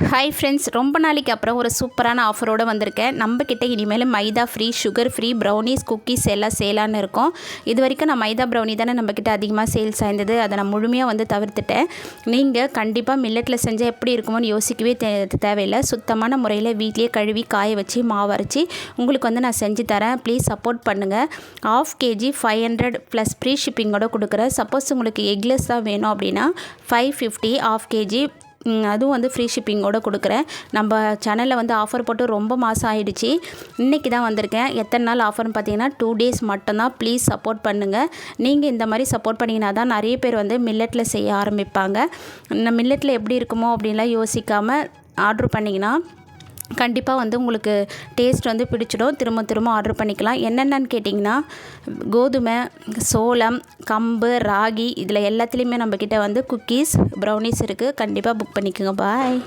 Hi friends, ரொம்ப நாளைக்கு அப்புறம் ஒரு சூப்பரான ஆஃபரோடு வந்திருக்கேன். நம்மக்கிட்ட இனிமேல் maida free, sugar free brownies, cookies எல்லாம் சேலான்னு இருக்கும். இது வரைக்கும் நான் மைதா ப்ரௌனி தானே நம்மக்கிட்ட அதிகமாக சேல்ஸ் ஆயிருந்தது. அதை நான் முழுமையாக தவிர்த்துட்டேன். நீங்கள் கண்டிப்பாக மில்லட்டில் செஞ்சால் எப்படி இருக்குமோன்னு யோசிக்கவே தேவையில்லை. சுத்தமான முறையில் வீட்லேயே கழுவி காய வச்சு மாவு அரைச்சி உங்களுக்கு நான் செஞ்சு தரேன். ப்ளீஸ் சப்போர்ட் பண்ணுங்கள். 1/2 kg 500 ப்ளஸ் ஃப்ரீ ஷிப்பிங்கோட கொடுக்குறேன். சப்போஸ் உங்களுக்கு எக்லெஸ் தான் வேணும் அப்படின்னா 550 1/2 kg அதுவும் ஃப்ரீ ஷிப்பிங்கோடு கொடுக்குறேன். நம்ம சேனலில் ஆஃபர் போட்டு ரொம்ப மாதம் ஆகிடுச்சு. இன்றைக்கி தான் வந்திருக்கேன். எத்தனை நாள் ஆஃபர்னு பார்த்தீங்கன்னா 2 days மட்டும்தான். ப்ளீஸ் சப்போர்ட் பண்ணுங்கள். நீங்கள் இந்த மாதிரி சப்போர்ட் பண்ணிங்கன்னா தான் நிறைய பேர் மில்லட்டில் செய்ய ஆரம்பிப்பாங்க. மில்லட்டில் எப்படி இருக்குமோ அப்படின்லாம் யோசிக்காமல் ஆர்டர் பண்ணிங்கன்னா கண்டிப்பாக உங்களுக்கு டேஸ்ட் பிடிச்சிடும். திரும்ப ஆர்டர் பண்ணிக்கலாம். என்னென்னு கேட்டிங்கன்னா கோதுமை, சோளம், கம்பு, ராகி இதில் எல்லாத்துலேயுமே நம்மக்கிட்ட குக்கீஸ், ப்ரௌனிஸ் இருக்குது. கண்டிப்பாக புக் பண்ணிக்கோங்க. பாய்.